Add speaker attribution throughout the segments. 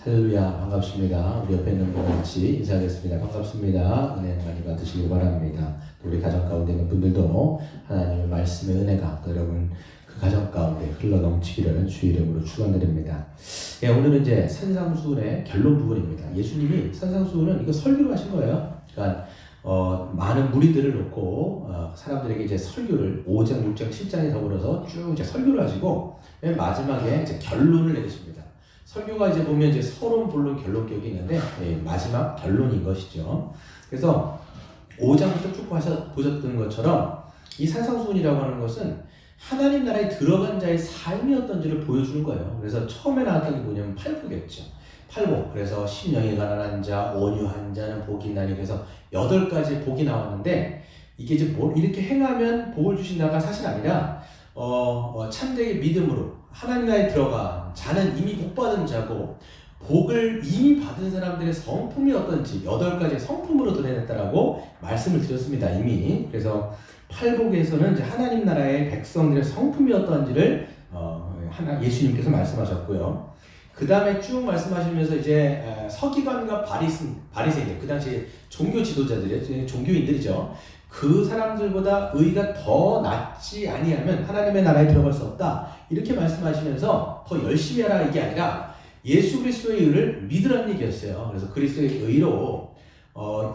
Speaker 1: 할렐루야, 반갑습니다. 우리 옆에 있는 분과 같이 인사하겠습니다. 반갑습니다. 은혜 많이 받으시길 바랍니다. 우리 가정 가운데 있는 분들도 하나님의 말씀의 은혜가 여러분 그 가정 가운데 흘러 넘치기를 주 이름으로 축원드립니다. 예, 오늘은 이제 산상수훈의 결론 부분입니다. 예수님이 산상수훈은 이거 설교를 하신 거예요. 그러니까 많은 무리들을 놓고 사람들에게 이제 설교를 5장, 6장, 7장에 더불어서 쭉 이제 설교를 하시고 맨 마지막에 이제 결론을 내리십니다. 설교가 이제 보면 이제 서론, 본론, 결론격이 있는데 마지막 결론인 것이죠. 그래서 5장부터 쭉 보셨던 것처럼 이 산상수훈이라고 하는 것은 하나님 나라에 들어간 자의 삶이 어떤지를 보여주는 거예요. 그래서 처음에 나왔던 게 뭐냐면 팔복이었죠. 팔복. 그래서 심령이 가난한 자, 온유한 자는 복이 있나니, 그래서 8가지 복이 나왔는데 이게 이제 이렇게 행하면 복을 주신다가 사실 아니라 참되게 믿음으로 하나님 나라에 들어간 자는 이미 복받은 자고, 복을 이미 받은 사람들의 성품이 어떤지 8가지의 성품으로 드러냈다라고 말씀을 드렸습니다, 이미. 그래서 팔복에서는 이제 하나님 나라의 백성들의 성품이 어떤지를 예수님께서 말씀하셨고요. 그 다음에 쭉 말씀하시면서 이제 서기관과 바리새인들, 그 당시 종교 지도자들이요, 종교인들이죠. 그 사람들보다 의가 더 낫지 아니하면 하나님의 나라에 들어갈 수 없다, 이렇게 말씀하시면서 더 열심히 하라, 이게 아니라 예수 그리스도의 의를 믿으라는 얘기였어요. 그래서 그리스도의 의로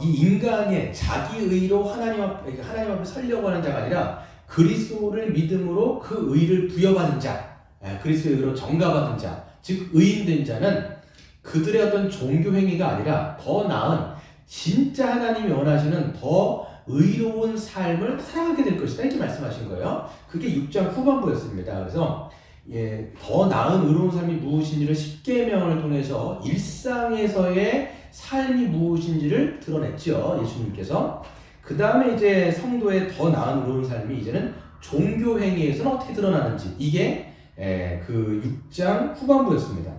Speaker 1: 이 인간의 자기 의로 하나님 앞에 서려고 하는 자가 아니라 그리스도를 믿음으로 그 의를 부여받은 자, 그리스도의 의로 정가받은 자, 즉 의인된 자는 그들의 어떤 종교 행위가 아니라 더 나은 진짜 하나님이 원하시는 더 의로운 삶을 살아가게 될 것이다, 이렇게 말씀하신 거예요. 그게 6장 후반부였습니다. 그래서 더 나은 의로운 삶이 무엇인지를 10계명을 통해서 일상에서의 삶이 무엇인지를 드러냈죠, 예수님께서. 그 다음에 이제 성도의 더 나은 의로운 삶이 이제는 종교 행위에서는 어떻게 드러나는지, 이게 그 6장 후반부였습니다.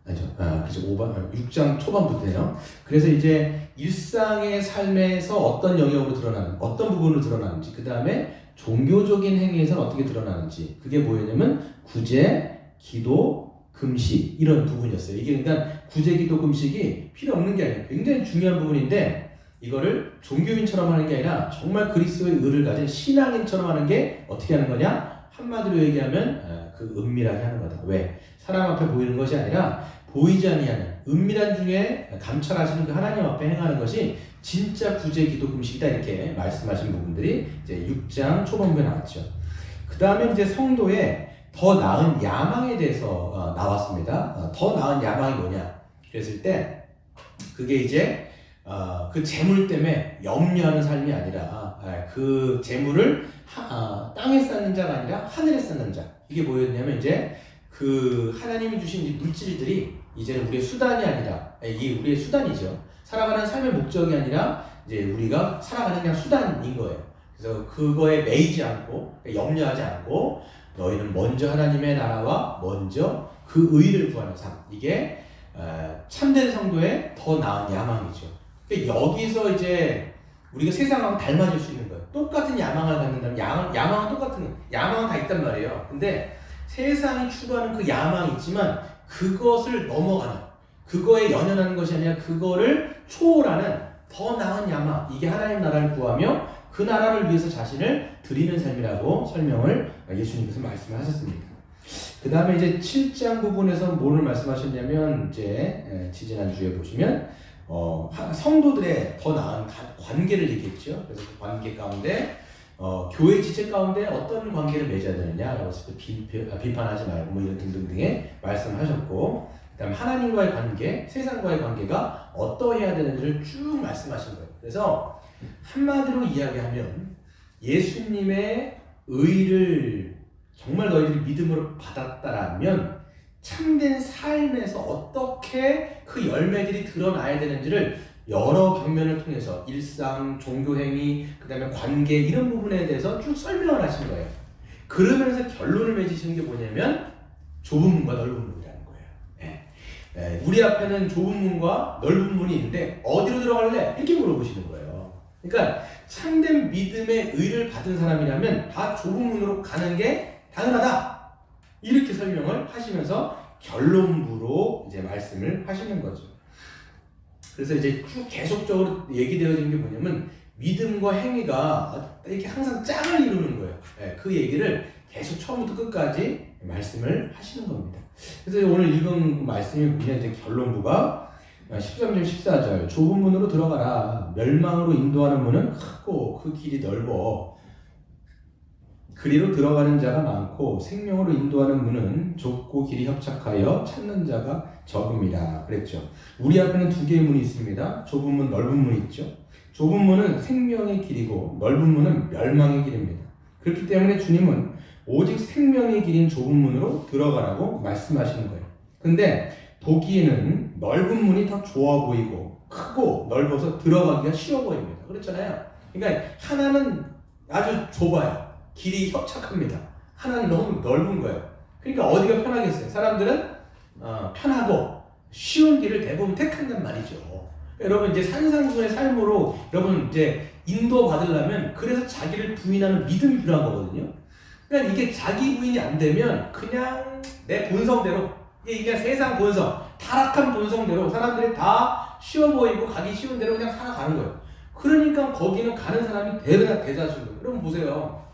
Speaker 1: 그죠. 6장 초반부터요. 그래서 이제 일상의 삶에서 어떤 영역으로 드러나는, 어떤 부분으로 드러나는지, 그 다음에 종교적인 행위에서는 어떻게 드러나는지, 그게 뭐였냐면 구제, 기도, 금식, 이런 부분이었어요. 이게 그러니까 구제, 기도, 금식이 필요 없는 게 아니에요. 굉장히 중요한 부분인데 이거를 종교인처럼 하는 게 아니라 정말 그리스도의 의를 가진 신앙인처럼 하는 게 어떻게 하는 거냐? 한마디로 얘기하면 그 은밀하게 하는 거다. 왜? 사람 앞에 보이는 것이 아니라 보이지 아니하는 은밀한 중에 감찰하시는 그 하나님 앞에 행하는 것이 진짜 구제, 기도, 금식이다, 이렇게 말씀하신 부분들이 이제 6장 초반부에 나왔죠. 그 다음에 이제 성도의 더 나은 야망에 대해서 나왔습니다. 더 나은 야망이 뭐냐? 그랬을 때 그게 이제 그 재물 때문에 염려하는 삶이 아니라 그 재물을 땅에 쌓는 자가 아니라 하늘에 쌓는 자. 이게 뭐였냐면 이제 그 하나님이 주신 이 물질들이 이제는 우리의 수단이 아니라, 이게 우리의 수단이죠. 살아가는 삶의 목적이 아니라 이제 우리가 살아가는 그냥 수단인 거예요. 그래서 그거에 매이지 않고 염려하지 않고 너희는 먼저 하나님의 나라와 먼저 그 의를 구하는 삶, 이게 참된 성도의 더 나은 야망이죠. 그러니까 여기서 이제 우리가 세상하고 닮아질 수 있는 거예요. 똑같은 야망을 갖는다면 야망은 똑같은, 야망은 다 있단 말이에요. 근데 세상이 추구하는 그 야망이 있지만 그것을 넘어가는, 그거에 연연하는 것이 아니라 그거를 초월하는 더 나은 야망, 이게 하나님 나라를 구하며 그 나라를 위해서 자신을 드리는 삶이라고 설명을 예수님께서 말씀을 하셨습니다. 그 다음에 이제 7장 부분에서 뭐를 말씀하셨냐면 이제 지지난주에 보시면 성도들의 더 나은 관계를 얘기했죠. 그래서 그 관계 가운데 교회 지체 가운데 어떤 관계를 맺어야 되느냐라고 했을 때 비판하지 말고 뭐 이런 등등등의 말씀을 하셨고, 그 다음에 하나님과의 관계, 세상과의 관계가 어떠해야 되는지를 쭉 말씀하신 거예요. 그래서 한마디로 이야기하면 예수님의 의를 정말 너희들이 믿음으로 받았다라면 참된 삶에서 어떻게 그 열매들이 드러나야 되는지를 여러 방면을 통해서 일상, 종교행위, 그 다음에 관계, 이런 부분에 대해서 쭉 설명을 하신 거예요. 그러면서 결론을 맺으시는 게 뭐냐면 좁은 문과 넓은 문이라는 거예요. 우리 앞에는 좁은 문과 넓은 문이 있는데 어디로 들어갈래? 이렇게 물어보시는 거예요. 그러니까 참된 믿음의 의를 받은 사람이라면 다 좁은 문으로 가는 게 당연하다, 이렇게 설명을 하시면서 결론부로 이제 말씀을 하시는 거죠. 그래서 이제 쭉 계속적으로 얘기되어지는 게 뭐냐면 믿음과 행위가 이렇게 항상 짝을 이루는 거예요. 그 얘기를 계속 처음부터 끝까지 말씀을 하시는 겁니다. 그래서 오늘 읽은 말씀이 보면 이제 결론부가 13절 14절 좁은 문으로 들어가라. 멸망으로 인도하는 문은 크고 그 길이 넓어 그리로 들어가는 자가 많고 생명으로 인도하는 문은 좁고 길이 협착하여 찾는 자가 적음이라 그랬죠. 우리 앞에는 두 개의 문이 있습니다. 좁은 문, 넓은 문이 있죠. 좁은 문은 생명의 길이고 넓은 문은 멸망의 길입니다. 그렇기 때문에 주님은 오직 생명의 길인 좁은 문으로 들어가라고 말씀하시는 거예요. 근데 보기에는 넓은 문이 더 좋아 보이고 크고 넓어서 들어가기가 쉬워 보입니다. 그렇잖아요. 그러니까 하나는 아주 좁아요. 길이 협착합니다. 하나는 너무 넓은 거예요. 그러니까 어디가 편하겠어요? 사람들은 편하고 쉬운 길을 대부분 택한단 말이죠. 여러분 이제 산상순의 삶으로 여러분 이제 인도 받으려면 그래서 자기를 부인하는 믿음이 필요한 거거든요. 그러니까 이게 자기 부인이 안 되면 그냥 내 본성대로 이게 세상 본성, 타락한 본성대로 사람들이 다 쉬워 보이고 가기 쉬운 대로 그냥 살아가는 거예요. 그러니까 거기는 가는 사람이 대다수예요. 여러분 보세요.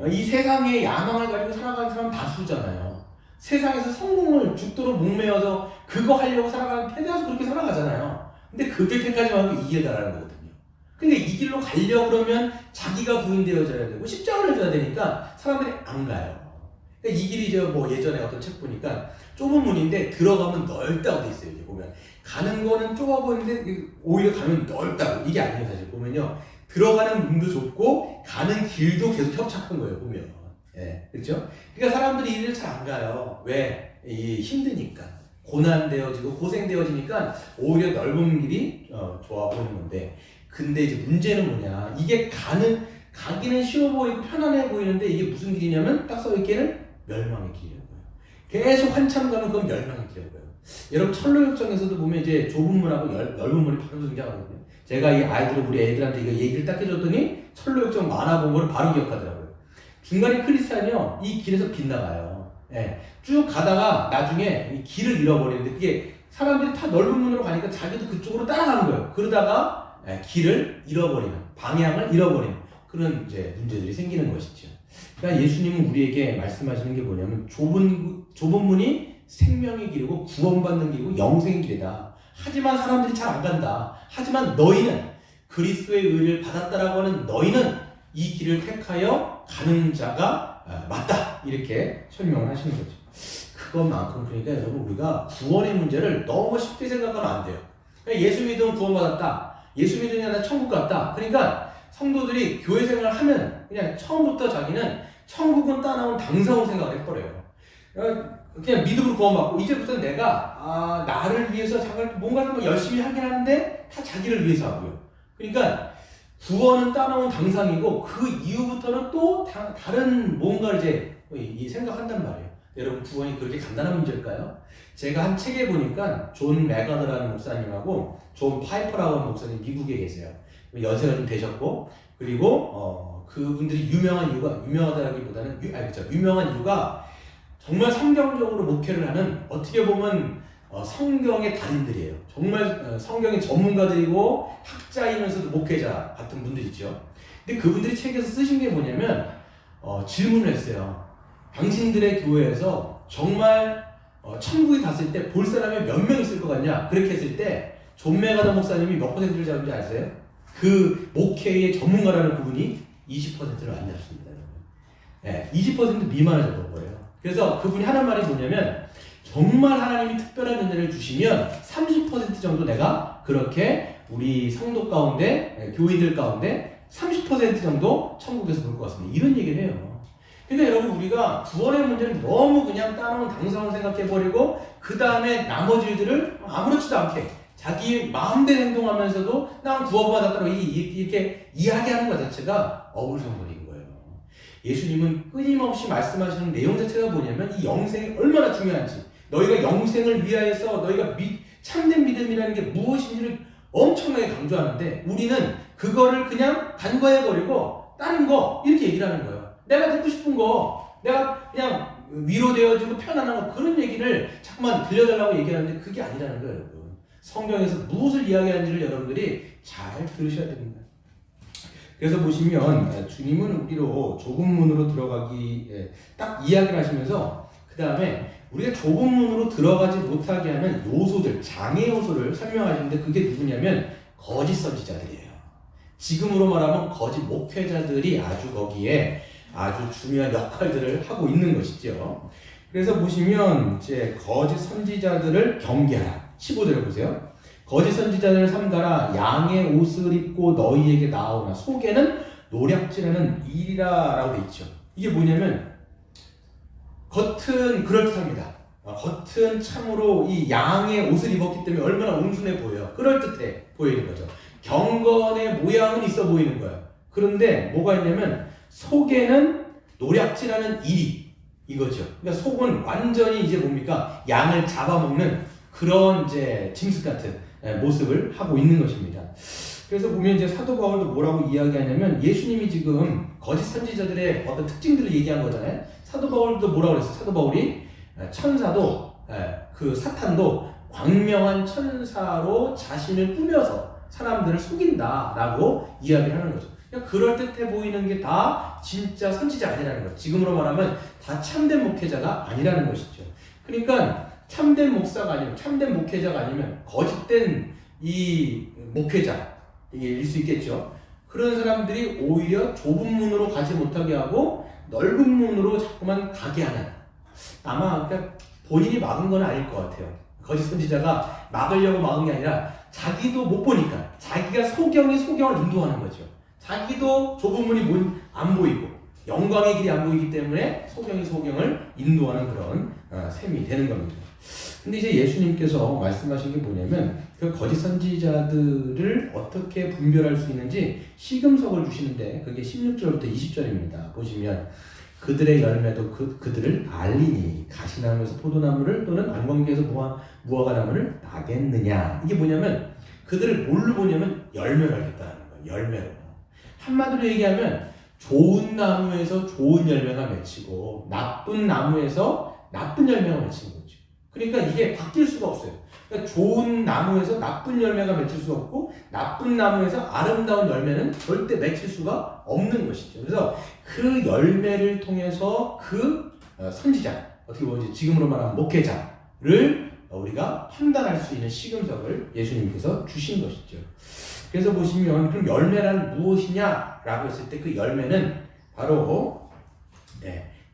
Speaker 1: 이 세상에 야망을 가지고 살아가는 사람은 다수잖아요. 세상에서 성공을 죽도록 목매어서 그거 하려고 살아가는 대다수 그렇게 살아가잖아요. 근데 그게 택하지 말고 이 길 가라는 거거든요. 근데 이 길로 가려고 그러면 자기가 부인되어져야 되고 십자가를 져야 되니까 사람들이 안 가요. 그러니까 이 길이 뭐 예전에 어떤 책 보니까 좁은 문인데 들어가면 넓다고 돼 있어요. 이제 보면 가는 거는 좁아 보이는데 오히려 가면 넓다고. 이게 아니에요. 사실 보면요. 들어가는 문도 좁고 가는 길도 계속 협착한 거예요. 보면. 예, 그렇죠? 그러니까 사람들이 이 길을 잘 안 가요. 왜? 힘드니까. 고난되어지고 고생되어지니까 오히려 넓은 길이 좋아 보이는 건데, 근데 이제 문제는 뭐냐? 이게 가기는 쉬워 보이고 편안해 보이는데 이게 무슨 길이냐면 딱 써있기에는 멸망의 길이라는 거예요. 계속 한참 가면 그건 멸망의 길이라는 거예요. 여러분 철로역정에서도 보면 이제 좁은 문하고 넓은 문이 바로 등장하거든요. 제가 이 우리 애들한테 이거 얘기를 딱 해줬더니 철로역정 만화 본 거를 바로 기억하더라고요. 중간에 크리스찬이요 이 길에서 빗나가요. 예, 쭉 가다가 나중에 이 길을 잃어버리는데 그게 사람들이 다 넓은 문으로 가니까 자기도 그쪽으로 따라가는 거예요. 그러다가 길을 잃어버리는, 방향을 잃어버리는 그런 이제 문제들이 생기는 것이죠. 그러니까 예수님은 우리에게 말씀하시는 게 뭐냐면 좁은 문이 생명의 길이고 구원받는 길이고 영생의 길이다. 하지만 사람들이 잘 안 간다. 하지만 너희는 그리스도의 의를 받았다라고 하는 너희는 이 길을 택하여 가는 자가 맞다. 이렇게 설명을 하시는 거죠. 그것만큼 그러니까 여러분 우리가 구원의 문제를 너무 쉽게 생각하면 안 돼요. 그러니까 예수 믿으면 구원받았다. 예수 믿으면 나 천국 갔다. 그러니까 성도들이 교회 생활을 하면 그냥 처음부터 자기는 천국은 따라온 당상으로 생각을 해버려요. 그냥 믿음으로 구원받고 이제부터는 내가 나를 위해서 뭔가 좀 열심히 하긴 하는데 다 자기를 위해서 하고요. 그러니까 구원은 따라온 당상이고 그 이후부터는 또 다른 뭔가를 이제 생각한단 말이에요. 여러분 구원이 그렇게 간단한 문제일까요? 제가 한 책에 보니까 존 맥가더라는 목사님하고 존 파이퍼라고 하는 목사님 미국에 계세요. 연세가 좀 되셨고 그리고 그분들이 유명하다기보다는 유명한 이유가 정말 성경적으로 목회를 하는 어떻게 보면 성경의 달인들이에요. 정말 성경의 전문가들이고 학자이면서도 목회자 같은 분들이죠. 근데 그분들이 책에서 쓰신 게 뭐냐면 질문을 했어요. 당신들의 교회에서 정말 천국에 갔을 때 볼 사람이 몇 명 있을 것 같냐? 그렇게 했을 때 존 메가더 목사님이 몇 퍼센트를 잡은지 아세요? 그 목회의 전문가라는 그분이 20%를 안 잡습니다. 네, 20% 미만을 잡은 거예요. 그래서 그분이 하는 말이 뭐냐면 정말 하나님이 특별한 은혜를 주시면 30% 정도 내가 그렇게 우리 성도 가운데 교인들 가운데 30% 정도 천국에서 볼 것 같습니다. 이런 얘기를 해요. 근데 여러분 우리가 구원의 문제를 너무 그냥 따놓은 당상을 생각해버리고 그 다음에 나머지 일들을 아무렇지도 않게 자기 마음대로 행동하면서도 난 구원받았다고 이렇게 이야기하는 것 자체가 어불성설인 거예요. 예수님은 끊임없이 말씀하시는 내용 자체가 뭐냐면 이 영생이 얼마나 중요한지 너희가 영생을 위하여서 너희가 참된 믿음이라는 게 무엇인지를 엄청나게 강조하는데 우리는 그거를 그냥 간과해버리고 다른 거 이렇게 얘기를 하는 거예요. 내가 듣고 싶은 거 내가 그냥 위로되어지고 편안한 그런 얘기를 자꾸만 들려달라고 얘기하는데 그게 아니라는 거예요, 여러분. 성경에서 무엇을 이야기하는지를 여러분들이 잘 들으셔야 됩니다. 그래서 보시면 주님은 우리로 좁은 문으로 들어가기 딱 이야기를 하시면서 그 다음에 우리가 좁은 문으로 들어가지 못하게 하는 요소들, 장애 요소를 설명하시는데 그게 누구냐면 거짓 선지자들이에요. 지금으로 말하면 거짓 목회자들이 아주 거기에 아주 중요한 역할들을 하고 있는 것이죠. 그래서 보시면 이제 거짓 선지자들을 경계하라. 15절에 보세요. 거짓 선지자들을 삼가라. 양의 옷을 입고 너희에게 나오나 속에는 노략질하는 일이라 라고 돼 있죠. 이게 뭐냐면 겉은 그럴듯합니다. 겉은 참으로 이 양의 옷을 입었기 때문에 얼마나 온순해 보여요. 그럴듯해 보이는 거죠. 경건의 모양은 있어 보이는 거예요. 그런데 뭐가 있냐면 속에는 노략질하는 일이 이거죠. 그러니까 속은 완전히 이제 뭡니까? 양을 잡아먹는 그런 이제 짐승 같은 모습을 하고 있는 것입니다. 그래서 보면 이제 사도 바울도 뭐라고 이야기하냐면 예수님이 지금 거짓 선지자들의 어떤 특징들을 얘기한 거잖아요. 사도 바울도 뭐라고 그랬어요? 사도 바울이 천사도 그 사탄도 광명한 천사로 자신을 꾸며서 사람들을 속인다라고 이야기를 하는 거죠. 그러니까 그럴듯해 보이는 게 다 진짜 선지자 아니라는 거죠. 지금으로 말하면 다 참된 목회자가 아니라는 것이죠. 그러니까 참된 목사가 아니면 참된 목회자가 아니면 거짓된 이 목회자일 수 있겠죠. 그런 사람들이 오히려 좁은 문으로 가지 못하게 하고 넓은 문으로 자꾸만 가게 하는, 아마 그러니까 본인이 막은 건 아닐 것 같아요. 거짓 선지자가 막으려고 막은 게 아니라 자기도 못 보니까 자기가 소경을 인도하는 거죠. 자기도 좁은 문이 안 보이고 영광의 길이 안 보이기 때문에 소경을 인도하는 그런 셈이 되는 겁니다. 근데 이제 예수님께서 말씀하신 게 뭐냐면 그 거짓 선지자들을 어떻게 분별할 수 있는지 시금석을 주시는데 그게 16절부터 20절입니다. 보시면 그들의 열매도 그들을 알리니 가시나무에서 포도나무를 또는 안광기에서 무화과 나무를 나겠느냐. 이게 뭐냐면 그들을 뭘로 보냐면 열매를 알겠다는 거예요. 열매로. 한마디로 얘기하면 좋은 나무에서 좋은 열매가 맺히고 나쁜 나무에서 나쁜 열매가 맺히는 거죠. 그러니까 이게 바뀔 수가 없어요. 그러니까 좋은 나무에서 나쁜 열매가 맺힐 수 없고 나쁜 나무에서 아름다운 열매는 절대 맺힐 수가 없는 것이죠. 그래서 그 열매를 통해서 그 선지자, 어떻게 보면 지금으로 말하면 목회자를 우리가 판단할 수 있는 시금석을 예수님께서 주신 것이죠. 그래서 보시면 그럼 열매란 무엇이냐라고 했을 때 그 열매는 바로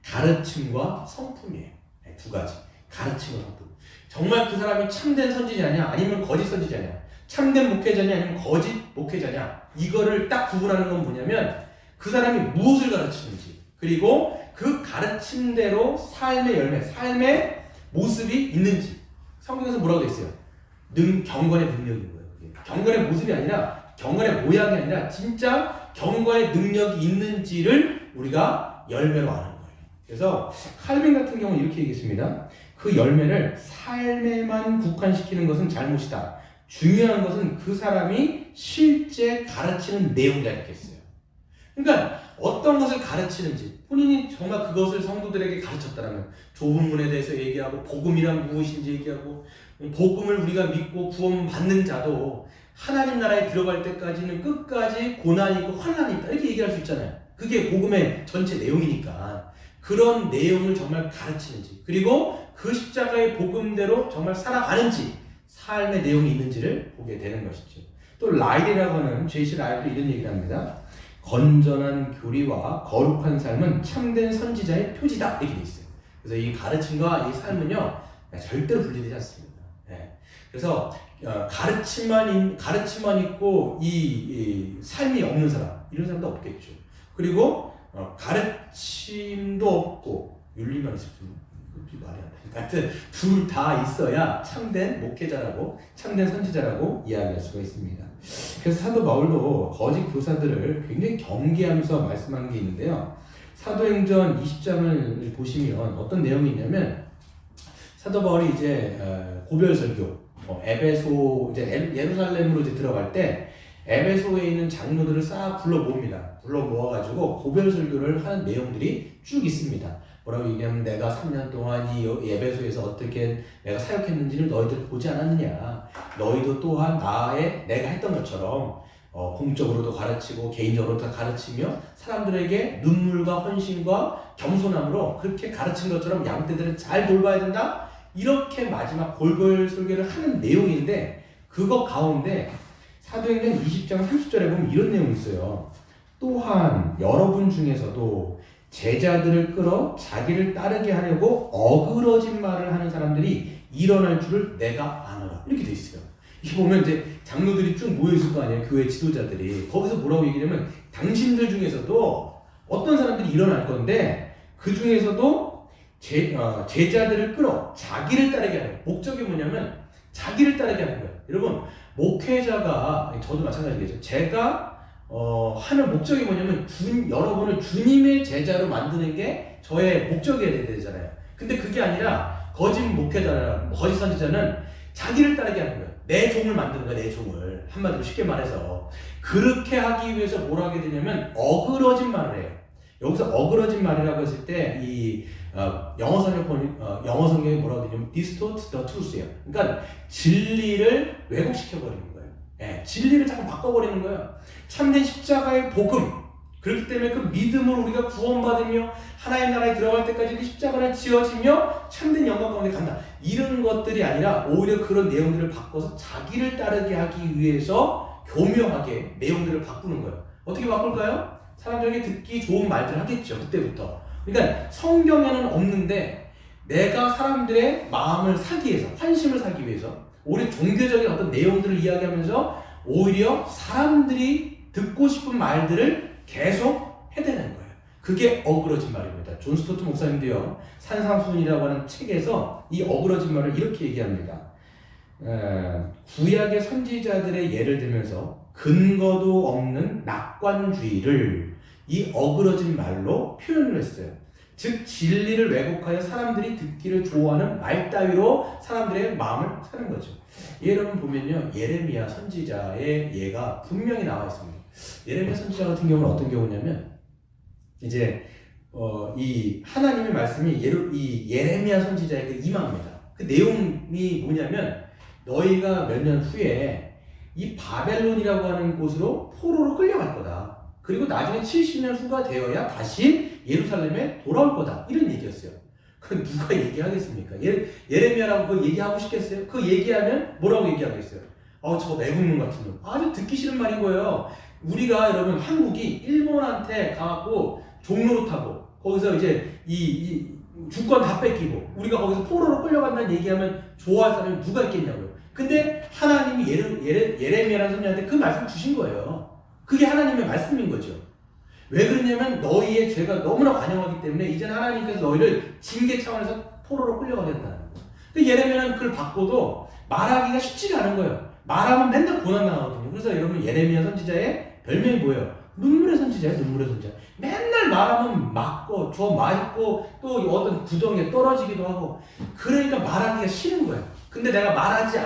Speaker 1: 가르침과 성품이에요. 두 가지. 가르침과 성품. 정말 그 사람이 참된 선지자냐 아니면 거짓 선지자냐, 참된 목회자냐 아니면 거짓 목회자냐, 이거를 딱 구분하는 건 뭐냐면 그 사람이 무엇을 가르치는지, 그리고 그 가르침대로 삶의 열매, 삶의 모습이 있는지. 성경에서 뭐라고 되어 있어요? 경건의 능력인 거예요. 경건의 모습이 아니라, 경건의 모양이 아니라 진짜 경건의 능력이 있는지를 우리가 열매로 아는 거예요. 그래서 칼빈 같은 경우는 이렇게 얘기했습니다. 그 열매를 삶에만 국한시키는 것은 잘못이다. 중요한 것은 그 사람이 실제 가르치는 내용이다, 이렇게 했어요. 그러니까 어떤 것을 가르치는지, 본인이 정말 그것을 성도들에게 가르쳤다면 좁은 문에 대해서 얘기하고 복음이란 무엇인지 얘기하고, 복음을 우리가 믿고 구원 받는 자도 하나님 나라에 들어갈 때까지는 끝까지 고난이 있고 환난이 있다, 이렇게 얘기할 수 있잖아요. 그게 복음의 전체 내용이니까 그런 내용을 정말 가르치는지, 그리고 그 십자가의 복음대로 정말 살아가는지, 삶의 내용이 있는지를 보게 되는 것이죠. 또 라일이라고 하는 제시 라일도 이런 얘기를 합니다. 건전한 교리와 거룩한 삶은 참된 선지자의 표지다, 이렇게 돼 있어요. 그래서 이 가르침과 이 삶은요 절대로 분리되지 않습니다. 그래서 가르침만 있고 이 삶이 없는 사람, 이런 사람도 없겠죠. 그리고 가르침도 없고 윤리만 있으면 그것도 말이 안 돼. 하여튼 둘 다 있어야 참된 목회자라고, 참된 선지자라고 이야기할 수가 있습니다. 그래서 사도 바울도 거짓 교사들을 굉장히 경계하면서 말씀한 게 있는데요. 사도행전 20장을 보시면 어떤 내용이 있냐면, 사도 바울이 이제 고별설교, 에베소, 이제 예루살렘으로 이제 들어갈 때 에베소에 있는 장로들을 싹 불러 모읍니다. 불러 모아가지고 고별설교를 하는 내용들이 쭉 있습니다. 뭐라고 얘기하면 내가 3년 동안 이 예배소에서 어떻게 내가 사역했는지를 너희들 보지 않았느냐. 너희도 또한 내가 했던 것처럼 공적으로도 가르치고 개인적으로도 가르치며 사람들에게 눈물과 헌신과 겸손함으로 그렇게 가르친 것처럼 양떼들을 잘 돌봐야 된다. 이렇게 마지막 골골설교를 하는 내용인데 그거 가운데 사도행전 20장 30절에 보면 이런 내용이 있어요. 또한 여러분 중에서도 제자들을 끌어 자기를 따르게 하려고 어그러진 말을 하는 사람들이 일어날 줄을 내가 아노라. 이렇게 돼 있어요. 이렇게 보면 이제 장로들이 쭉 모여 있을 거 아니에요. 교회 지도자들이. 거기서 뭐라고 얘기하냐면 당신들 중에서도 어떤 사람들이 일어날 건데 그 중에서도 제자들을 끌어 자기를 따르게 하는 거예요. 목적이 뭐냐면 자기를 따르게 하는 거예요. 여러분 목회자가 저도 마찬가지겠죠. 제가 하는 목적이 뭐냐면 여러분을 주님의 제자로 만드는 게 저의 목적이어야 되잖아요. 근데 그게 아니라 거짓 목회자나 거짓 선지자는 자기를 따르게 하는 거예요. 내 종을 만드는 거야, 내 종을. 한마디로 쉽게 말해서 그렇게 하기 위해서 뭘 하게 되냐면 어그러진 말을 해요. 여기서 어그러진 말이라고 했을 때 이 영어 성경이 뭐라고 되냐면 distort the truth예요. 그러니까 진리를 왜곡시켜 버리는 거예요. 예, 진리를 자꾸 바꿔버리는 거예요. 참된 십자가의 복음. 그렇기 때문에 그 믿음으로 우리가 구원받으며 하나님 나라에 들어갈 때까지 그 십자가를 지어지며 참된 영광 가운데 간다. 이런 것들이 아니라 오히려 그런 내용들을 바꿔서 자기를 따르게 하기 위해서 교묘하게 내용들을 바꾸는 거예요. 어떻게 바꿀까요? 사람들에게 듣기 좋은 말들을 하겠죠. 그때부터. 그러니까 성경에는 없는데 내가 사람들의 마음을 사기 위해서, 환심을 사기 위해서 오히려 종교적인 어떤 내용들을 이야기하면서 오히려 사람들이 듣고 싶은 말들을 계속 해대는 거예요. 그게 어그러진 말입니다. 존 스토트 목사님도요, 산상수훈이라고 하는 책에서 이 어그러진 말을 이렇게 얘기합니다. 구약의 선지자들의 예를 들면서 근거도 없는 낙관주의를 이 어그러진 말로 표현을 했어요. 즉 진리를 왜곡하여 사람들이 듣기를 좋아하는 말 따위로 사람들의 마음을 사는 거죠. 예를 보면요, 예레미야 선지자의 예가 분명히 나와 있습니다. 예레미야 선지자 같은 경우는 어떤 경우냐면 이제 이 하나님의 말씀이 이 예레미야 선지자에게 임합니다. 그 내용이 뭐냐면 너희가 몇 년 후에 이 바벨론이라고 하는 곳으로 포로로 끌려갈 거다. 그리고 나중에 70년 후가 되어야 다시 예루살렘에 돌아올 거다. 이런 얘기였어요. 그럼 누가 얘기하겠습니까? 예레미야라고 그거 얘기하고 싶겠어요? 그 얘기하면 뭐라고 얘기하겠어요? 저 내국문 같은 놈. 아주 듣기 싫은 말인 거예요. 우리가 여러분 한국이 일본한테 가갖고 종로로 타고 거기서 이제 이 주권 다 뺏기고 우리가 거기서 포로로 끌려간다는 얘기하면 좋아할 사람이 누가 있겠냐고요. 근데 하나님이 예레미야라는 선지자한테 그 말씀 주신 거예요. 그게 하나님의 말씀인 거죠. 왜 그러냐면 너희의 죄가 너무나 관영하기 때문에 이제는 하나님께서 너희를 징계 차원에서 포로로 끌려가게 한다는 거예요. 근데 예레미야는 그걸 받고도 말하기가 쉽지가 않은 거예요. 말하면 맨날 고난당하거든요. 그래서 여러분 예레미야 선지자의 별명이 뭐예요? 눈물의 선지자예요. 눈물의 선지자. 맨날 말하면 맞고 맞고 또 어떤 구덩이에 떨어지기도 하고 그러니까 말하기가 싫은 거예요. 근데 내가 말하지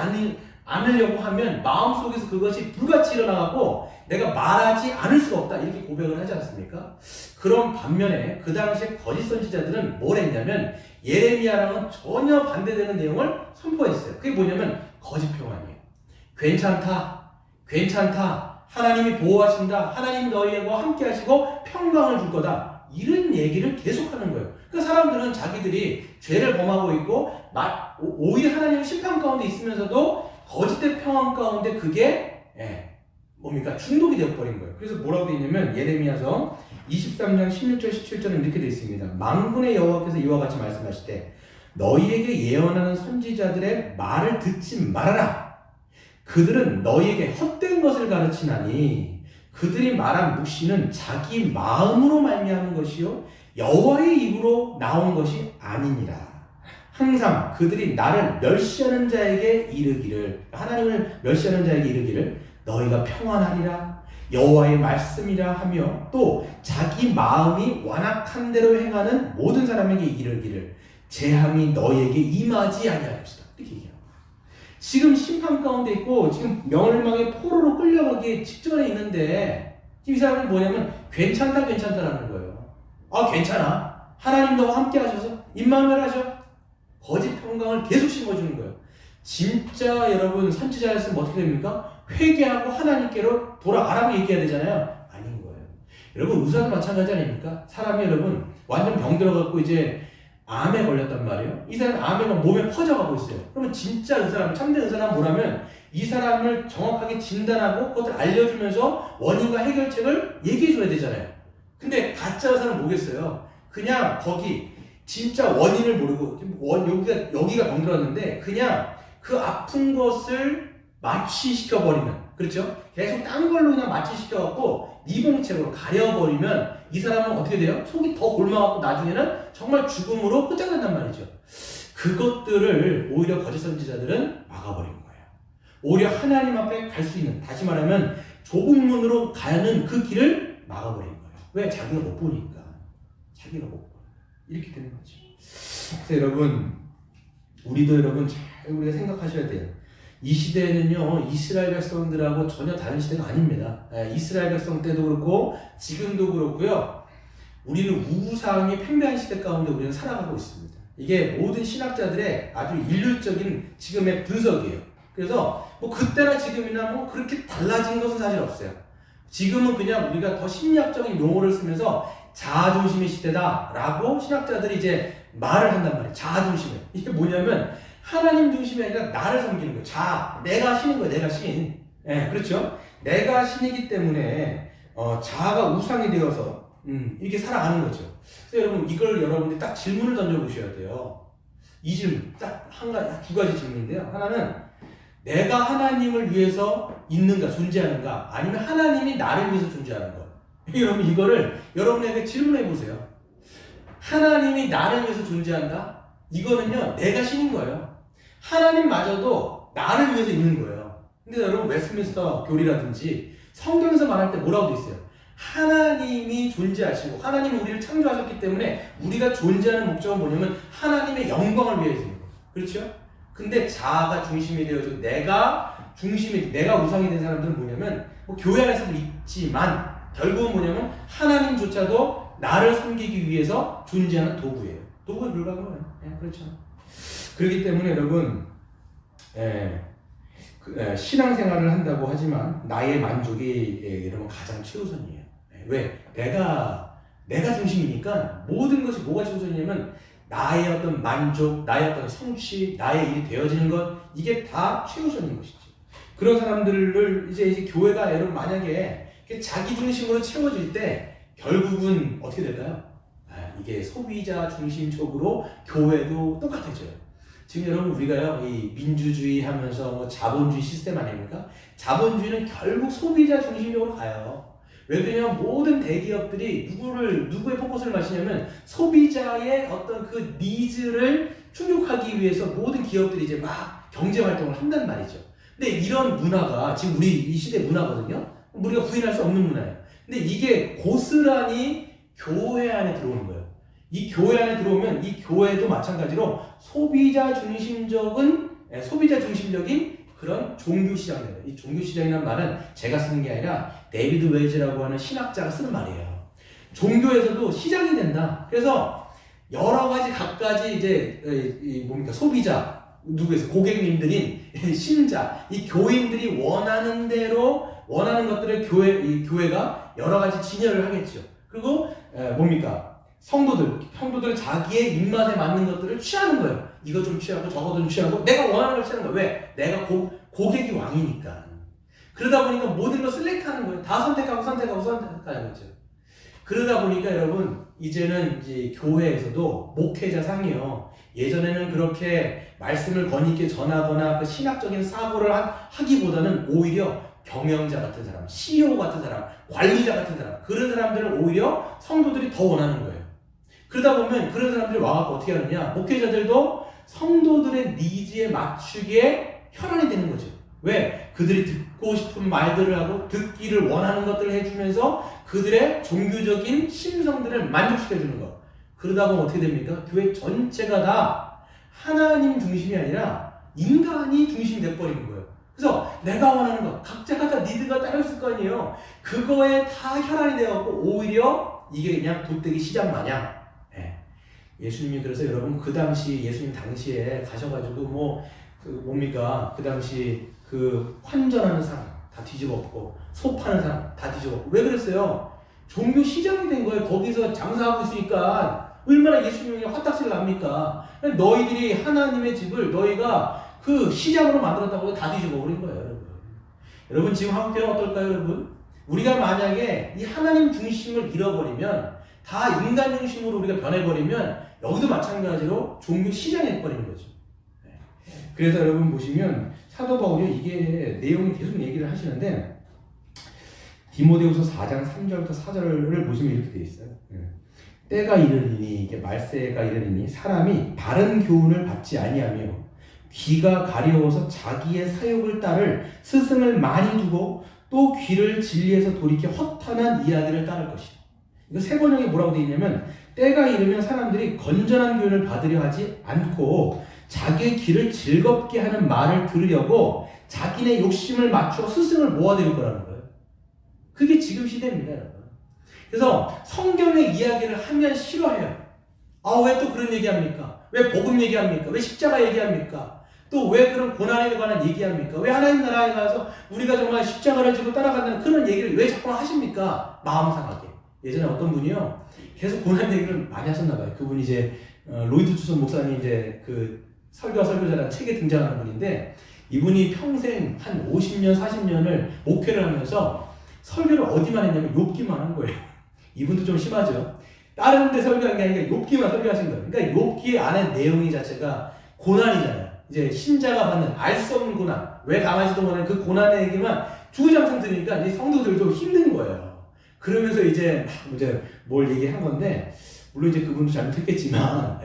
Speaker 1: 않으려고 하면 마음속에서 그것이 불같이 일어나고 내가 말하지 않을 수가 없다 이렇게 고백을 하지 않습니까? 그런 반면에 그 당시에 거짓 선지자들은 뭘 했냐면 예레미야랑은 전혀 반대되는 내용을 선포했어요. 그게 뭐냐면 거짓 평안이에요. 괜찮다. 하나님이 보호하신다. 하나님 너희와 함께 하시고 평강을 줄 거다. 이런 얘기를 계속하는 거예요. 그러니까 사람들은 자기들이 죄를 범하고 있고 오히려 하나님의 심판 가운데 있으면서도 거짓된 평안 가운데 그게 뭡니까? 중독이 되어버린 거예요. 그래서 뭐라고 되어 있냐면 예레미야서 23장 16절 17절은 이렇게 되어 있습니다. 만군의 여호와께서 이와 같이 말씀하실 때 너희에게 예언하는 선지자들의 말을 듣지 말아라. 그들은 너희에게 헛된 것을 가르치나니 그들이 말한 묵시는 자기 마음으로 말미암은 것이요 여호와의 입으로 나온 것이 아니니라. 항상 그들이 나를 멸시하는 자에게 이르기를, 하나님을 멸시하는 자에게 이르기를 너희가 평안하리라 여호와의 말씀이라 하며 또 자기 마음이 완악한 대로 행하는 모든 사람에게 이르기를 재앙이 너희에게 임하지 아니할 것이다. 이렇게 얘기해요. 지금 심판 가운데 있고 지금 멸망의 포로로 끌려가기 직전에 있는데 이 사람은 뭐냐면 괜찮다라는 거예요. 괜찮아. 하나님 너와 함께 하셔서 임마누엘하셔. 거짓 평강을 계속 심어주는 거예요. 진짜 여러분 선지자였으면 어떻게 됩니까? 회개하고 하나님께로 돌아가라고 얘기해야 되잖아요. 아닌 거예요. 여러분 의사도 마찬가지 아닙니까? 사람이 여러분 완전 병들어갖고 이제 암에 걸렸단 말이에요. 이 사람 암에 몸에 퍼져가고 있어요. 그러면 진짜 의사라면, 참된 의사라면 뭐라면 이 사람을 정확하게 진단하고 그것을 알려주면서 원인과 해결책을 얘기해줘야 되잖아요. 근데 가짜 의사는 뭐겠어요? 그냥 거기 진짜 원인을 모르고 여기가 병들었는데 그냥 그 아픈 것을 마취시켜버리면, 그렇죠? 계속 딴 걸로 그냥 마취시켜갖고 이봉책으로 가려버리면 이 사람은 어떻게 돼요? 속이 더 골마갖고 나중에는 정말 죽음으로 끝장난단 말이죠. 그것들을 오히려 거짓 선지자들은 막아버린 거예요. 오히려 하나님 앞에 갈 수 있는, 다시 말하면 좁은 문으로 가는 그 길을 막아버린 거예요. 왜? 자기가 못 보니까. 자기가 못 보니까. 이렇게 되는 거죠. 그래서 여러분, 우리도 여러분 잘 우리가 생각하셔야 돼요. 이 시대는요, 이스라엘 백성들하고 전혀 다른 시대가 아닙니다. 이스라엘 백성 때도 그렇고 지금도 그렇고요. 우리는 우상이 팽배한 시대 가운데 우리는 살아가고 있습니다. 이게 모든 신학자들의 아주 일률적인 지금의 분석이에요. 그래서 뭐 그때나 지금이나 뭐 그렇게 달라진 것은 사실 없어요. 지금은 그냥 우리가 더 심리학적인 용어를 쓰면서 자아중심의 시대다라고 신학자들이 이제 말을 한단 말이에요. 자아중심의. 이게 뭐냐면 하나님 중심이 아니라 나를 섬기는 거예요. 내가 신인 거예요. 내가 신. 예, 그렇죠? 내가 신이기 때문에 자아가 우상이 되어서 이렇게 살아가는 거죠. 그래서 여러분 이걸 여러분들이 딱 질문을 던져보셔야 돼요. 이 질문 딱 두 가지 질문인데요. 하나는 내가 하나님을 위해서 있는가, 존재하는가, 아니면 하나님이 나를 위해서 존재하는가. 여러분 이거를 여러분에게 질문해 보세요. 하나님이 나를 위해서 존재한다? 이거는요 내가 신인 거예요. 하나님마저도 나를 위해서 있는 거예요. 근데 여러분 웨스트민스터 교리라든지 성경에서 말할 때 뭐라고 돼 있어요? 하나님이 존재하시고 하나님이 우리를 창조하셨기 때문에 우리가 존재하는 목적은 뭐냐면 하나님의 영광을 위해서 있는 거예요. 그렇죠? 근데 자아가 중심이 되어지고 내가 우상이 된 사람들은 뭐냐면 뭐 교회 안에서도 있지만 결국은 뭐냐면 하나님조차도 나를 섬기기 위해서 존재하는 도구예요. 도구에 불과한 거예요. 그렇죠. 그렇기 때문에 여러분 신앙생활을 한다고 하지만 나의 만족이 여러분 가장 최우선이에요. 왜? 내가 중심이니까 모든 것이 뭐가 최우선이냐면 나의 어떤 만족, 나의 어떤 성취, 나의 일이 되어지는 것, 이게 다 최우선인 것이지. 그런 사람들을 이제 교회가 여러분 만약에 자기 중심으로 채워질 때 결국은 어떻게 될까요? 이게 소비자 중심적으로 교회도 똑같아져요. 지금 여러분 우리가요 이 민주주의 하면서 뭐 자본주의 시스템 아닙니까? 자본주의는 결국 소비자 중심적으로 가요. 왜 그러냐면 모든 대기업들이 누구의 포커스를 마시냐면 소비자의 어떤 그 니즈를 충족하기 위해서 모든 기업들이 이제 막 경제 활동을 한단 말이죠. 근데 이런 문화가 지금 우리 이 시대 문화거든요. 우리가 부인할 수 없는 문화예요. 근데 이게 고스란히 교회 안에 들어오는 거예요. 이 교회 안에 들어오면 이 교회도 마찬가지로 소비자 중심적인 그런 종교시장이에요. 이 종교시장이라는 말은 제가 쓰는 게 아니라 데이비드 웰즈라고 하는 신학자가 쓰는 말이에요. 종교에서도 시장이 된다. 그래서 여러 가지 각가지 이제 소비자, 고객님들인 신자, 이 교인들이 원하는 대로 원하는 것들을 교회가 여러 가지 진열을 하겠죠. 그리고 성도들은 자기의 입맛에 맞는 것들을 취하는 거예요. 이거 좀 취하고 저거 좀 취하고 내가 원하는 걸 취하는 거예요. 왜? 내가 고객이 왕이니까. 그러다 보니까 모든 걸 셀렉트하는 거예요. 다 선택하는 거죠. 그러다 보니까 여러분 이제는 이제 교회에서도 목회자상이요. 예전에는 그렇게 말씀을 권위있게 전하거나 그 신학적인 사고를 하기보다는 오히려 경영자 같은 사람, CEO 같은 사람, 관리자 같은 사람, 그런 사람들을 오히려 성도들이 더 원하는 거예요. 그러다 보면 그런 사람들이 와서 어떻게 하느냐, 목회자들도 성도들의 니즈에 맞추기에 혈안이 되는 거죠. 왜? 그들이 듣고 싶은 말들을 하고 듣기를 원하는 것들을 해주면서 그들의 종교적인 심성들을 만족시켜주는 것. 그러다 보면 어떻게 됩니까? 교회 전체가 다 하나님 중심이 아니라 인간이 중심이 돼버리는 거예요. 그래서 내가 원하는 것, 각자가 니드가 따로 있을 거 아니에요. 그거에 다 혈안이 되어갖고 오히려 이게 그냥 도떼기 시장 마냥 예수님이 그래서 여러분 그 당시 예수님 당시에 가셔가지고 뭡니까? 그 당시 그 환전하는 사람 다 뒤집었고 소 파는 사람 다 뒤집었고 왜 그랬어요? 종교 시장이 된 거예요. 거기서 장사하고 있으니까 얼마나 예수님이 화딱지를 납니까? 너희들이 하나님의 집을 너희가 그 시장으로 만들었다고 다 뒤집어버린 거예요, 여러분. 여러분 지금 한국교회는 어떨까요, 여러분? 우리가 만약에 이 하나님 중심을 잃어버리면 다 인간 중심으로 우리가 변해버리면 여기도 마찬가지로 종교 시장이 돼버리는 거죠. 그래서 여러분 보시면 사도 바울이 이게 내용이 계속 얘기를 하시는데 디모데후서 4장 3절부터 4절을 보시면 이렇게 돼 있어요. 때가 이르리니 이게 말세가 이르리니 사람이 바른 교훈을 받지 아니하며 귀가 가려워서 자기의 사욕을 따를 스승을 많이 두고 또 귀를 진리에서 돌이켜 허탄한 이야기를 따를 것이다. 이거 세 번역에 뭐라고 되어 있냐면 때가 이르면 사람들이 건전한 교훈을 받으려 하지 않고 자기의 귀를 즐겁게 하는 말을 들으려고 자기네 욕심을 맞추어 스승을 모아들일 거라는 거예요. 그게 지금 시대입니다, 여러분. 그래서 성경의 이야기를 하면 싫어해요. 왜 또 그런 얘기합니까? 왜 복음 얘기합니까? 왜 십자가 얘기합니까? 또 왜 그런 고난에 관한 얘기합니까? 왜 하나님 나라에 가서 우리가 정말 십자가를 지고 따라간다는 그런 얘기를 왜 자꾸 하십니까? 마음 상하게. 예전에 어떤 분이요, 계속 고난 얘기를 많이 하셨나 봐요. 그분이 이제 로이드 추선 목사님 이제 그 설교와 설교자라는 책에 등장하는 분인데 이분이 평생 한 50년, 40년을 목회를 하면서 설교를 어디만 했냐면 욥기만 한 거예요. 이분도 좀 심하죠. 다른 데 설교한 게 아니라 욥기만 설교하신 거예요. 그러니까 욥기 안에 내용이 자체가 고난이잖아요. 이제 신자가 받는 알 수 없는 고난, 왜 가만히 있어도 못하는 그 고난의 얘기만 주구장창 들으니까 이제 성도들도 힘든 거예요. 그러면서 이제 뭘 얘기한 건데, 물론 이제 그분도 잘못했겠지만,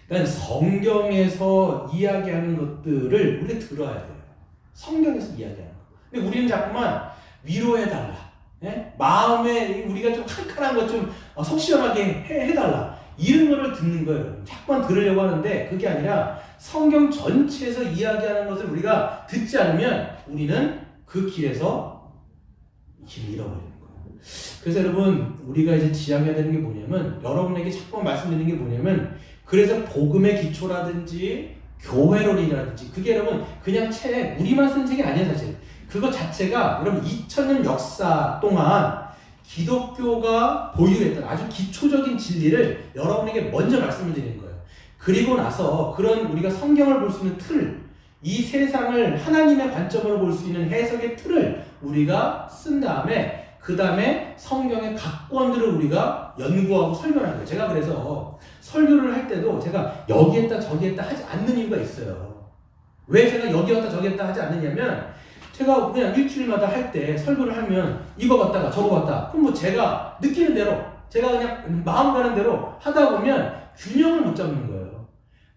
Speaker 1: 그러니까 성경에서 이야기하는 것들을 우리가 들어야 돼요. 성경에서 이야기하는 거. 근데 우리는 자꾸만 위로해달라. 마음에 우리가 좀 칸칸한 것 좀 속 시원하게 해달라. 이런 거를 듣는 거예요. 자꾸만 들으려고 하는데 그게 아니라 성경 전체에서 이야기하는 것을 우리가 듣지 않으면 우리는 그 길에서 길을 잃어버리는 거예요. 그래서 여러분 우리가 이제 지향해야 되는 게 뭐냐면 여러분에게 자꾸 말씀드리는 게 뭐냐면 그래서 복음의 기초라든지 교회론이라든지 그게 여러분 그냥 책 우리만 쓴 책이 아니에요 사실. 그거 자체가 여러분 2000년 역사 동안 기독교가 보유했던 아주 기초적인 진리를 여러분에게 먼저 말씀을 드리는 거예요. 그리고 나서 그런 우리가 성경을 볼 수 있는 틀, 이 세상을 하나님의 관점으로 볼 수 있는 해석의 틀을 우리가 쓴 다음에 그 다음에 성경의 각 권들을 우리가 연구하고 설교하는 거예요. 제가 그래서 설교를 할 때도 제가 여기 했다 저기 했다 하지 않는 이유가 있어요. 왜 제가 여기 했다 저기 했다 하지 않느냐면 제가 그냥 일주일마다 할 때 설교를 하면 이거 같다가 저거 같다. 그럼 뭐 제가 느끼는 대로 제가 그냥 마음 가는 대로 하다 보면 균형을 못 잡는 거예요.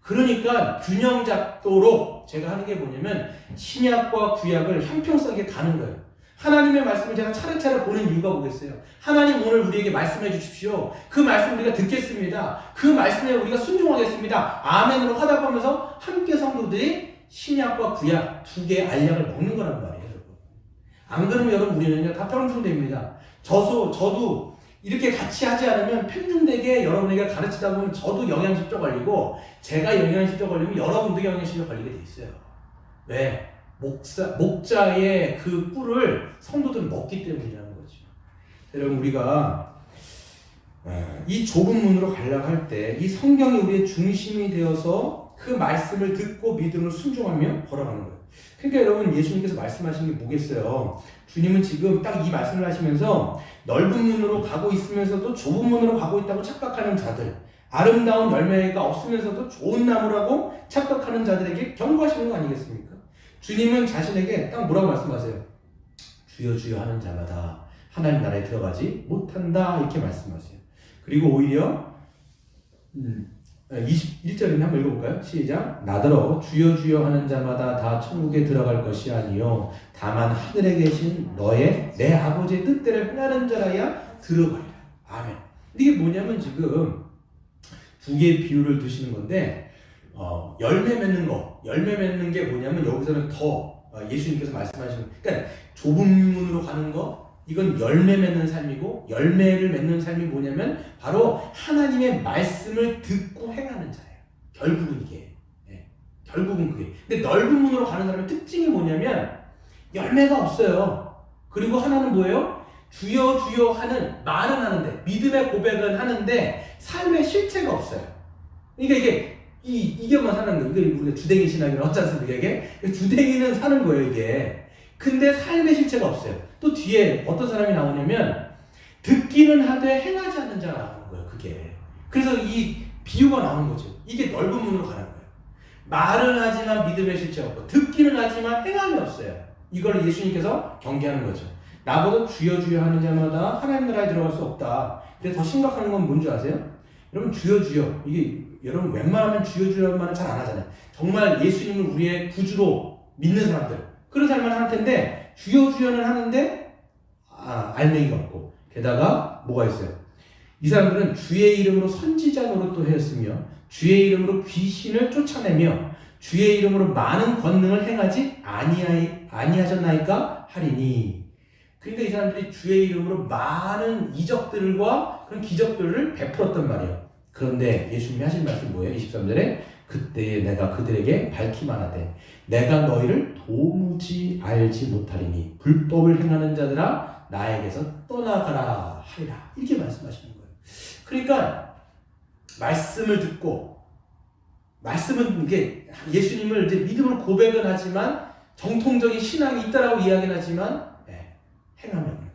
Speaker 1: 그러니까 균형 잡도록 제가 하는 게 뭐냐면 신약과 구약을 형평성에 가는 거예요. 하나님의 말씀을 제가 차례차례 보는 이유가 뭐겠어요? 하나님 오늘 우리에게 말씀해 주십시오. 그 말씀 우리가 듣겠습니다. 그 말씀에 우리가 순종하겠습니다. 아멘으로 하다 보면서 함께 성도들이 신약과 구약 두 개의 알약을 먹는 거란 말이에요, 여러분. 안 그러면 여러분 우리는요 다 편중됩니다. 저도 이렇게 같이 하지 않으면 편중되게 여러분에게 가르치다 보면 저도 영양실조 걸리고 제가 영양실조 걸리면 여러분도 영양실조 걸리게 돼 있어요. 왜? 목자의 그 꿀을 성도들은 먹기 때문이라는 거죠. 여러분 우리가 이 좁은 문으로 가려고 할 때 이 성경이 우리의 중심이 되어서 그 말씀을 듣고 믿음을 순종하며 걸어가는 거예요. 그러니까 여러분 예수님께서 말씀하신 게 뭐겠어요? 주님은 지금 딱 이 말씀을 하시면서 넓은 문으로 가고 있으면서도 좁은 문으로 가고 있다고 착각하는 자들, 아름다운 열매가 없으면서도 좋은 나무라고 착각하는 자들에게 경고하시는 거 아니겠습니까? 주님은 자신에게 딱 뭐라고 말씀하세요? 주여 주여 하는 자마다 하나님 나라에 들어가지 못한다 이렇게 말씀하세요. 그리고 오히려 21절에 한번 읽어볼까요? 시작. 나더러 주여 주여 하는 자마다 다 천국에 들어갈 것이 아니요 다만 하늘에 계신 너의 내 아버지의 뜻대로 행하는 자라야 들어가리라. 아멘. 이게 뭐냐면 지금 두 개의 비유를 두시는 건데 열매 맺는 게 뭐냐면 여기서는 더 예수님께서 말씀하시는 그러니까 좁은 문으로 가는 거 이건 열매 맺는 삶이고 열매를 맺는 삶이 뭐냐면 바로 하나님의 말씀을 듣고 행하는 자예요. 결국은 이게. 결국은 그게. 근데 넓은 문으로 가는 사람의 특징이 뭐냐면 열매가 없어요. 그리고 하나는 뭐예요? 주여 주여 하는 말은 하는데 믿음의 고백은 하는데 삶의 실체가 없어요. 그러니까 이게만 사는 거예요. 이게 우리가 주댕이 신앙이라고 하지 않습니까? 이게 주댕이는 사는 거예요. 이게. 근데 삶의 실체가 없어요. 또 뒤에 어떤 사람이 나오냐면 듣기는 하되 행하지 않는 자가 나오는 거예요. 그게. 그래서 이 비유가 나오는 거죠. 이게 넓은 문으로 가는 거예요. 말은 하지만 믿음의 실체가 없고 듣기는 하지만 행함이 없어요. 이걸 예수님께서 경계하는 거죠. 나보다 주여 주여 하는 자마다 하나님 나라에 들어갈 수 없다. 근데 더 심각한 건 뭔지 아세요? 여러분 주여 주여 이게 여러분 웬만하면 주여 주여 말은 잘 안 하잖아요. 정말 예수님을 우리의 구주로 믿는 사람들 그런 사람만 할 텐데 주여 주여는 하는데 알맹이가 없고 게다가 뭐가 있어요? 이 사람들은 주의 이름으로 선지자 노릇도 했으며 주의 이름으로 귀신을 쫓아내며 주의 이름으로 많은 권능을 행하지 아니하셨나이까 하리니. 그러니까 이 사람들이 주의 이름으로 많은 이적들과 그런 기적들을 베풀었단 말이에요. 그런데 예수님이 하신 말씀이 뭐예요? 23절에 그때에 내가 그들에게 밝히마라되 내가 너희를 도무지 알지 못하리니 불법을 행하는 자들아 나에게서 떠나가라 하리라. 이렇게 말씀하시는 거예요. 그러니까 말씀을 듣고 말씀은 이게 예수님을 이제 믿음으로 고백은 하지만 정통적인 신앙이 있다라고 이야기는 하지만 행함이 없는 거예요.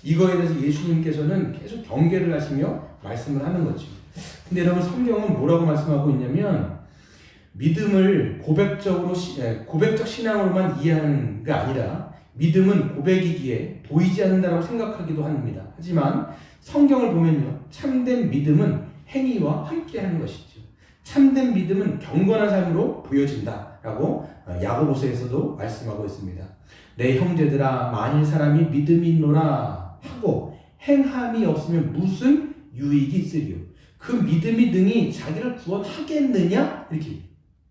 Speaker 1: 이거에 대해서 예수님께서는 계속 경계를 하시며 말씀을 하는 거죠. 근데 여러분 성경은 뭐라고 말씀하고 있냐면 믿음을 고백적 신앙으로만 이해하는 게 아니라 믿음은 고백이기에 보이지 않는다라고 생각하기도 합니다. 하지만 성경을 보면요 참된 믿음은 행위와 함께하는 것이죠. 참된 믿음은 경건한 삶으로 보여진다라고 야고보서에서도 말씀하고 있습니다. 내 형제들아 만일 사람이 믿음이 있노라 하고 행함이 없으면 무슨 유익이 있으리요. 그 믿음이 능히 자기를 구원하겠느냐? 이렇게.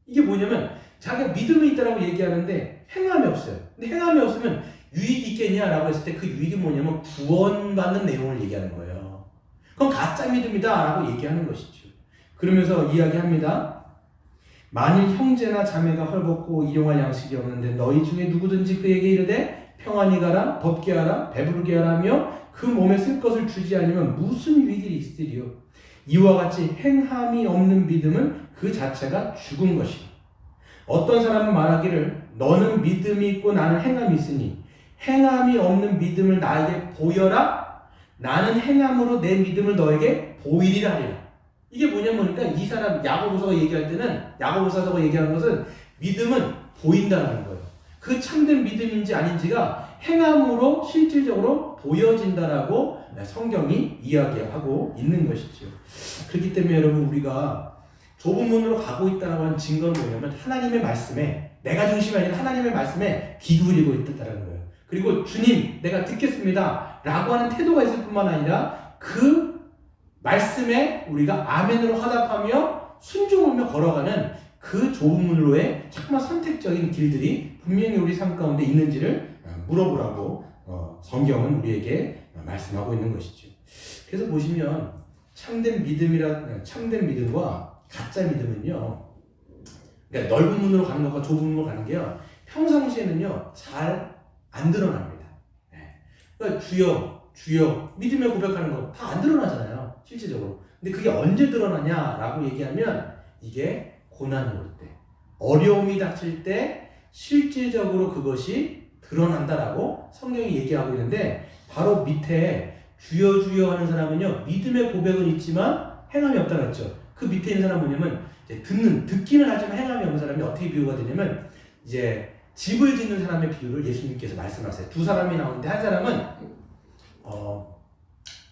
Speaker 1: 이게 뭐냐면 자기가 믿음이 있다라고 얘기하는데 행함이 없어요. 근데 행함이 없으면 유익이 있겠냐라고 했을 때 그 유익이 뭐냐면 구원받는 내용을 얘기하는 거예요. 그건 가짜 믿음이다라고 얘기하는 것이죠. 그러면서 이야기합니다. 만일 형제나 자매가 헐벗고 일용할 양식이 없는데 너희 중에 누구든지 그에게 이르되 평안히 가라 덥게 하라 배부르게 하라며 그 몸에 쓸 것을 주지 않으면 무슨 유익이 있으리요. 이와 같이 행함이 없는 믿음은 그 자체가 죽은 것이요. 어떤 사람은 말하기를 너는 믿음이 있고 나는 행함이 있으니 행함이 없는 믿음을 나에게 보여라. 나는 행함으로 내 믿음을 너에게 보이리라 하리라. 이게 뭐냐면 그러니까 이 사람 야고보서가 얘기할 때는 야고보서가 얘기하는 것은 믿음은 보인다는 거예요. 그 참된 믿음인지 아닌지가 행함으로 실질적으로 보여진다라고 성경이 이야기하고 있는 것이죠. 그렇기 때문에 여러분 우리가 좁은 문으로 가고 있다고 하는 증거는 뭐냐면 하나님의 말씀에 내가 중심이 아니라 하나님의 말씀에 귀 기울이고 있다는 거예요. 그리고 주님 내가 듣겠습니다 라고 하는 태도가 있을 뿐만 아니라 그 말씀에 우리가 아멘으로 화답하며 순종하며 걸어가는 그 좁은 문으로의 정말 선택적인 길들이 분명히 우리 삶 가운데 있는지를 물어보라고 성경은 우리에게 말씀하고 있는 것이죠. 그래서 보시면 참된 믿음과 가짜 믿음은요, 그러니까 넓은 문으로 가는 것과 좁은 문으로 가는 게요, 평상시에는요 잘 안 드러납니다. 그러니까 주여 믿음의 고백하는 거 다 안 드러나잖아요, 실질적으로. 근데 그게 언제 드러나냐라고 얘기하면 이게 고난이 올 때, 어려움이 닥칠 때 실질적으로 그것이 드러난다라고 성경이 얘기하고 있는데, 바로 밑에 주여 주여 하는 사람은요 믿음의 고백은 있지만 행함이 없다고 했죠. 그 밑에 있는 사람은 뭐냐면 이제 듣기는 하지만 행함이 없는 사람이 어떻게 비유가 되냐면 이제 집을 짓는 사람의 비유를 예수님께서 말씀하세요. 두 사람이 나오는데 한 사람은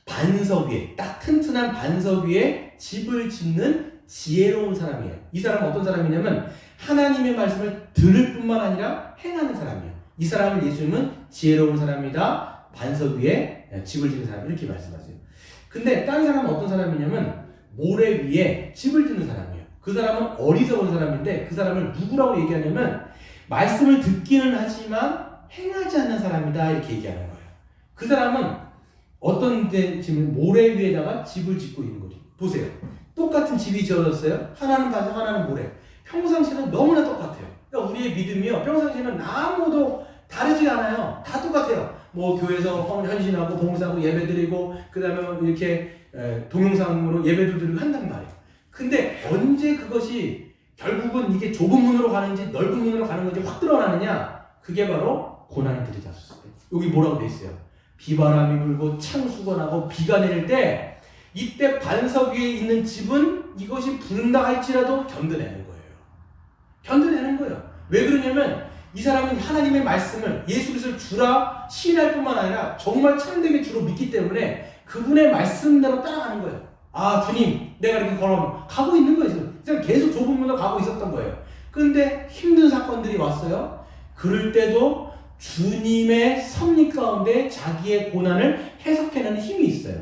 Speaker 1: 반석 위에, 딱 튼튼한 반석 위에 집을 짓는 지혜로운 사람이에요. 이 사람은 어떤 사람이냐면 하나님의 말씀을 들을 뿐만 아니라 행하는 사람이에요. 이 사람을 예수님은 지혜로운 사람이다, 반석 위에 집을 짓는 사람, 이렇게 말씀하세요. 근데 다른 사람은 어떤 사람이냐면 모래 위에 집을 짓는 사람이에요. 그 사람은 어리석은 사람인데 그 사람을 누구라고 얘기하냐면 말씀을 듣기는 하지만 행하지 않는 사람이다, 이렇게 얘기하는 거예요. 그 사람은 어떤 지금 모래 위에다가 집을 짓고 있는 거죠. 보세요. 똑같은 집이 지어졌어요. 하나는 바다, 하나는 모래. 평상시는 너무나 똑같아요. 그러니까 우리의 믿음이요. 평상시는 아무도 다르지 않아요. 다 똑같아요. 뭐 교회에서 헌신하고 봉사하고 예배드리고 그 다음에 이렇게 동영상으로 예배도 드리고 한단 말이에요. 근데 언제 그것이 결국은 이게 좁은 문으로 가는지 넓은 문으로 가는 건지 확 드러나느냐? 그게 바로 고난이 들이닥쳤을 때. 여기 뭐라고 돼 있어요? 비바람이 불고 창수가 나고 비가 내릴 때 이때 반석 위에 있는 집은 이것이 부른다 할지라도 견뎌내는 거예요. 견뎌내는 거예요. 왜 그러냐면 이 사람은 하나님의 말씀을 예수 그리스도를 주라 신할 뿐만 아니라 정말 참되게 주로 믿기 때문에 그분의 말씀대로 따라가는 거예요. 아 주님 내가 이렇게 걸어가면 가고 있는 거예요. 그냥 계속 좁은 문으로 가고 있었던 거예요. 그런데 힘든 사건들이 왔어요. 그럴 때도 주님의 섭리 가운데 자기의 고난을 해석해내는 힘이 있어요.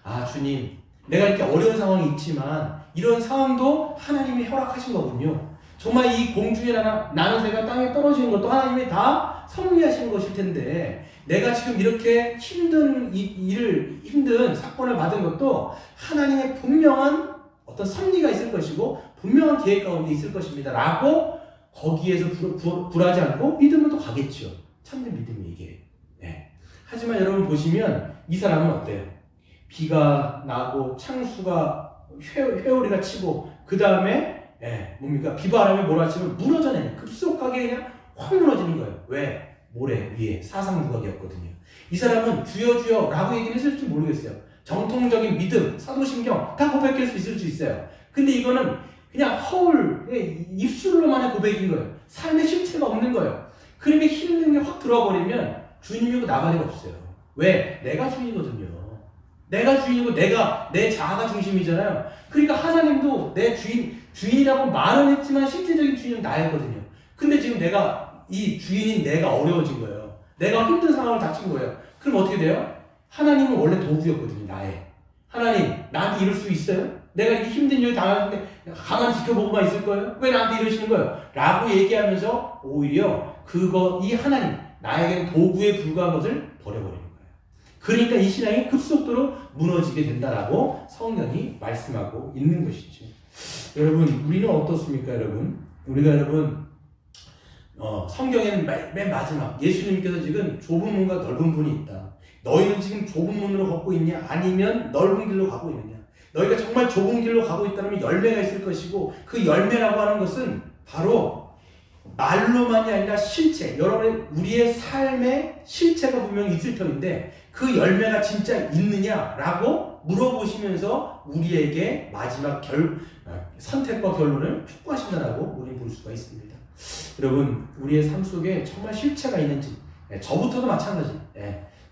Speaker 1: 아 주님 내가 이렇게 어려운 상황이 있지만 이런 상황도 하나님이 허락하신 거군요. 정말 이 공중에 나는 새가 땅에 떨어지는 것도 하나님이 다 섭리하신 것일 텐데 내가 지금 이렇게 힘든 사건을 받은 것도 하나님의 분명한 어떤 섭리가 있을 것이고 분명한 계획 가운데 있을 것입니다 라고 거기에서 불하지 않고 믿음을 또 가겠죠. 참된 믿음이 이게. 네. 하지만 여러분 보시면 이 사람은 어때요? 비가 나고 창수가 회오리가 치고 그 다음에 뭡니까? 비바람이 몰아치면 무너져내는 급속하게 그냥 확 무너지는 거예요. 왜? 모래 위에 사상무각이었거든요. 이 사람은 주여 주여 라고 얘기는 했을지 모르겠어요. 정통적인 믿음, 사도신경 다 고백할 수 있을 수 있어요. 근데 이거는 그냥 허울, 입술로만의 고백인 거예요. 삶의 실체가 없는 거예요. 그렇게 힘든 게 확 들어와 버리면 주님이고 나발이가 없어요. 왜? 내가 주인이거든요. 내가 주인이고 내가 내 자아가 중심이잖아요. 그러니까 하나님도 내 주인이라고 말은 했지만 실제적인 주인은 나였거든요. 근데 지금 이 주인인 내가 어려워진 거예요. 내가 힘든 상황을 닥친 거예요. 그럼 어떻게 돼요? 하나님은 원래 도구였거든요. 나의. 하나님 나한테 이럴 수 있어요? 내가 이렇게 힘든 일을 당하는데 가만히 지켜보고만 있을 거예요? 왜 나한테 이러시는 거예요? 라고 얘기하면서 오히려 이 하나님 나에게는 도구에 불과한 것을 버려버리는 거예요. 그러니까 이 신앙이 급속도로 무너지게 된다라고 성경이 말씀하고 있는 것이죠. 여러분 우리는 어떻습니까 여러분? 우리가 여러분 성경에는 맨 마지막 예수님께서 지금 좁은 문과 넓은 문이 있다. 너희는 지금 좁은 문으로 걷고 있냐? 아니면 넓은 길로 가고 있느냐? 너희가 정말 좁은 길로 가고 있다면 열매가 있을 것이고 그 열매라고 하는 것은 바로 말로만이 아니라 실체, 여러분의 우리의 삶의 실체가 분명히 있을 터인데 그 열매가 진짜 있느냐라고 물어보시면서 우리에게 마지막 선택과 결론을 촉구하신다라고 우리는 볼 수가 있습니다. 여러분 우리의 삶 속에 정말 실체가 있는지 저부터도 마찬가지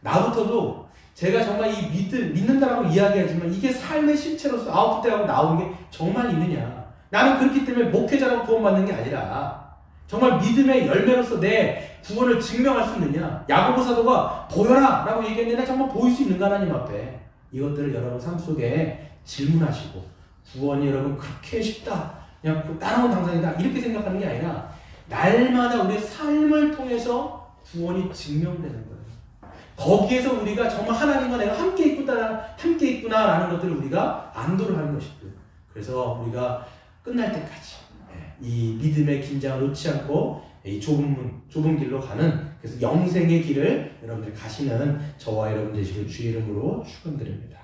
Speaker 1: 나부터도 제가 정말 믿는다라고 이야기하지만 이게 삶의 실체로서 아웃풋되고 나온 게 정말 있느냐. 나는 그렇기 때문에 목회자라고 구원받는 게 아니라 정말 믿음의 열매로서 내 구원을 증명할 수 있느냐. 야고보 사도가 보여라 라고 얘기했는데 정말 보일 수 있는가 하나님 앞에. 이것들을 여러분 삶 속에 질문하시고 구원이 여러분 그렇게 쉽다 그냥 따라온 당상이다 이렇게 생각하는 게 아니라 날마다 우리의 삶을 통해서 구원이 증명되는 거예요. 거기에서 우리가 정말 하나님과 내가 함께 있구나라는 것들을 우리가 안도를 하는 것이고 그래서 우리가 끝날 때까지 이 믿음의 긴장을 놓지 않고 이 좁은 길로 가는 그래서 영생의 길을 여러분들이 가시는 저와 여러분 되시길 주의 이름으로 축원드립니다.